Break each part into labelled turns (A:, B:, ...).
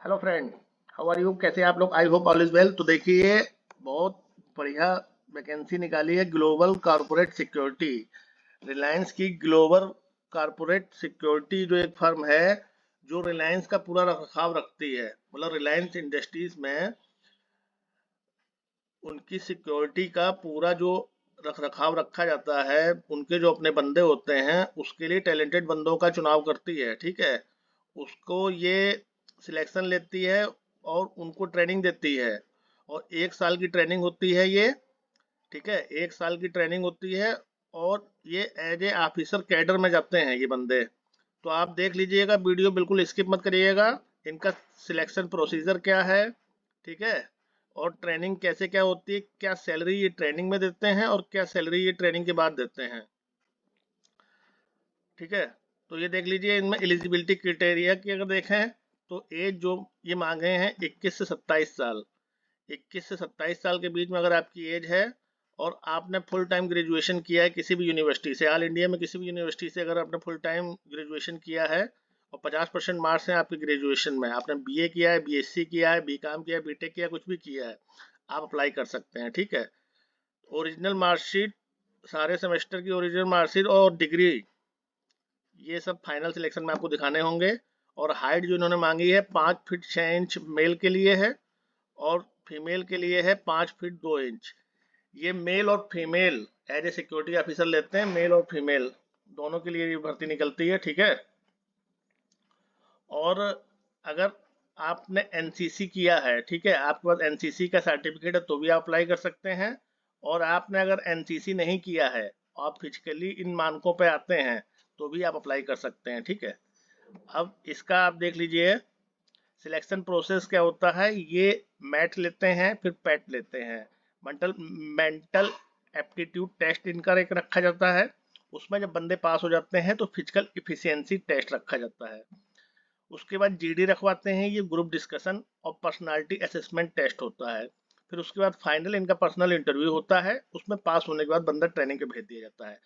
A: Hello friend, how are you? कैसे हैं आप लोग? I hope all is well. तो देखिए, बहुत बढ़िया वैकेंसी निकाली है ग्लोबल कॉर्पोरेट सिक्योरिटी। रिलायंस की ग्लोबल कॉर्पोरेट सिक्योरिटी जो एक फर्म है, जो रिलायंस का पूरा रखरखाव रखती है, मतलब रिलायंस इंडस्ट्रीज में उनकी सिक्योरिटी का पूरा जो रखरखाव रखा जाता है, उनके जो अपने बंदे होते हैं उसके लिए टैलेंटेड बंदों का चुनाव करती है। ठीक है, उसको ये सिलेक्शन लेती है और उनको ट्रेनिंग देती है, और 1 साल की ट्रेनिंग होती है ये। ठीक है, 1 साल की ट्रेनिंग होती है, और ये एज ए ऑफिसर कैडर में जाते हैं ये बंदे। तो आप देख लीजिएगा, वीडियो बिल्कुल स्किप मत करिएगा। इनका सिलेक्शन प्रोसीजर क्या है, ठीक है, और ट्रेनिंग कैसे क्या होती है, क्या सैलरी ये ट्रेनिंग में देते हैं और क्या सैलरी ये ट्रेनिंग के बाद देते हैं। ठीक है, तो ये देख लीजिए, इनमें एलिजिबिलिटी क्राइटेरिया की अगर देखें तो एज जो ये मांगे हैं 21 से 27 साल। 21 से 27 साल के बीच में अगर आपकी एज है और आपने फुल टाइम ग्रेजुएशन किया है किसी भी यूनिवर्सिटी से, ऑल इंडिया में किसी भी यूनिवर्सिटी से अगर आपने फुल टाइम ग्रेजुएशन किया है और 50% मार्क्स हैं आपके ग्रेजुएशन में, आपने बीए किया है, बीएससी किया है, बीकॉम किया है, बीटेक किया है, कुछ भी किया है, आप अप्लाई कर सकते हैं। ठीक है, ओरिजिनल मार्कशीट, सारे सेमेस्टर की ओरिजिनल मार्कशीट और डिग्री, ये सब फाइनल सिलेक्शन में आपको दिखाने होंगे। और हाइट जो इन्होंने मांगी है 5 फीट 6 इंच मेल के लिए है, और फीमेल के लिए है 5 फीट 2 इंच। ये मेल और female as a security officer लेते हैं, मेल और फीमेल दोनों के लिए ये भर्ती निकलती है। ठीक है, और अगर आपने एनसीसी किया है, ठीक है, आपके पास एनसीसी का सर्टिफिकेट है तो भी आप अप्लाई कर सकते हैं। और आपने अगर एनसीसी नहीं किया है, आप फिजिकली इन मानकों पे आते हैं, तो भी आप अप्लाई कर सकते हैं। ठीक है, अब इसका आप देख लीजिए, सिलेक्शन प्रोसेस क्या होता है। ये मैट लेते हैं, फिर पैट लेते हैं, मेंटल मेंटल एप्टीट्यूड टेस्ट इनका एक रखा जाता है। उसमें जब बंदे पास हो जाते हैं तो फिजिकल इफिशियंसी टेस्ट रखा जाता है। उसके बाद जीडी रखवाते हैं, ये ग्रुप डिस्कशन और पर्सनालिटी असेसमेंट टेस्ट होता है। फिर उसके बाद फाइनल इनका पर्सनल इंटरव्यू होता है, उसमें पास होने के बाद बंदा ट्रेनिंग पे भेज दिया जाता है।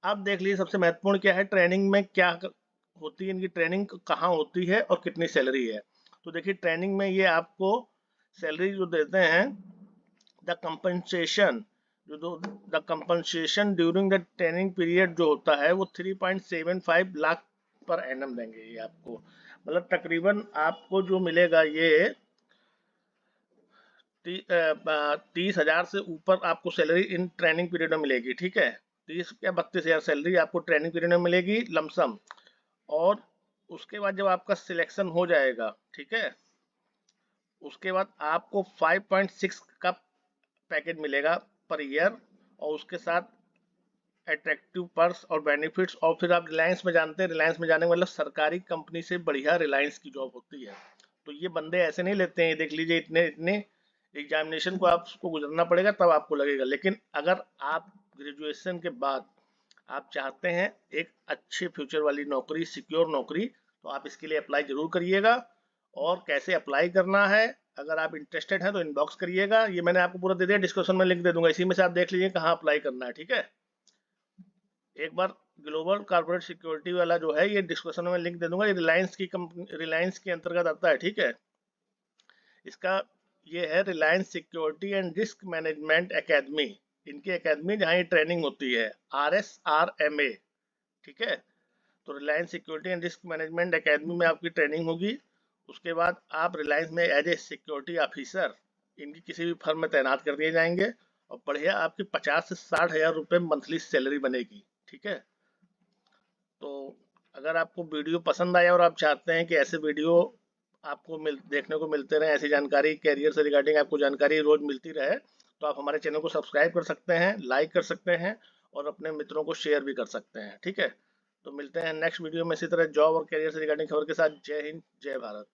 A: अब देख लीजिए, सबसे महत्वपूर्ण क्या है, ट्रेनिंग में क्या होती है, इनकी ट्रेनिंग कहाँ होती है और कितनी सैलरी है। तो देखिए, ट्रेनिंग में ये आपको सैलरी जो देते हैं, द कंपनसेशन जो the compensation during the training period जो होता है वो 3.75 लाख पर एनम देंगे ये आपको। मतलब तकरीबन आपको जो मिलेगा ये 30,000 से ऊपर आपको सैलरी इन ट्रेनिंग पीरियड में मिलेगी। ठीक है, 30 या 32 हज़ार सैलरी आपको ट्रेनिंग पीरियड में मिलेगी लमसम। और उसके बाद जब आपका सिलेक्शन हो जाएगा, ठीक है, उसके बाद आपको 5.6 का पैकेज मिलेगा पर ईयर, और उसके साथ अट्रैक्टिव पर्स और बेनिफिट्स। और फिर आप रिलायंस में जानते हैं, रिलायंस में जाने का मतलब सरकारी कंपनी से बढ़िया रिलायंस की जॉब होती है। तो ये बंदे ऐसे नहीं लेते हैं, देख लीजिए, इतने इतने एग्जामिनेशन को आपको गुजरना पड़ेगा तब आपको लगेगा। लेकिन अगर आप ग्रेजुएशन के बाद आप चाहते हैं एक अच्छे फ्यूचर वाली नौकरी, सिक्योर नौकरी, तो आप इसके लिए अप्लाई जरूर करिएगा। और कैसे अप्लाई करना है, अगर आप इंटरेस्टेड हैं तो इनबॉक्स करिएगा, ये मैंने आपको पूरा दे दिया, डिस्क्रिप्शन में लिंक दे दूंगा, इसी में से आप देख लीजिए कहाँ अप्लाई करना है। ठीक है, एक बार ग्लोबल कॉर्पोरेट सिक्योरिटी वाला जो है, ये डिस्क्रिप्शन में लिंक दे दूंगा, ये रिलायंस की कंपनी, रिलायंस के अंतर्गत आता है। ठीक है, इसका ये है Reliance security and risk management academy, इनकी एकेडमी जहाँ ये ट्रेनिंग होती है, RSRMA। ठीक है, तो Reliance security and risk management academy में आपकी ट्रेनिंग होगी। उसके बाद आप रिलायंस में एज ए सिक्योरिटी ऑफिसर इनकी किसी भी फर्म में तैनात कर दिए जाएंगे, और बढ़िया आपकी 50 से 60 हज़ार रुपये मंथली सैलरी बनेगी। ठीक है, तो अगर आपको वीडियो पसंद आया और आप चाहते हैं कि ऐसे वीडियो आपको देखने को मिलते रहे, ऐसी जानकारी कैरियर से रिगार्डिंग आपको जानकारी रोज मिलती रहे, तो आप हमारे चैनल को सब्सक्राइब कर सकते हैं, लाइक कर सकते हैं, और अपने मित्रों को शेयर भी कर सकते हैं। ठीक है, तो मिलते हैं नेक्स्ट वीडियो में इसी तरह जॉब और कैरियर से रिगार्डिंग खबर के साथ। जय हिंद, जय भारत।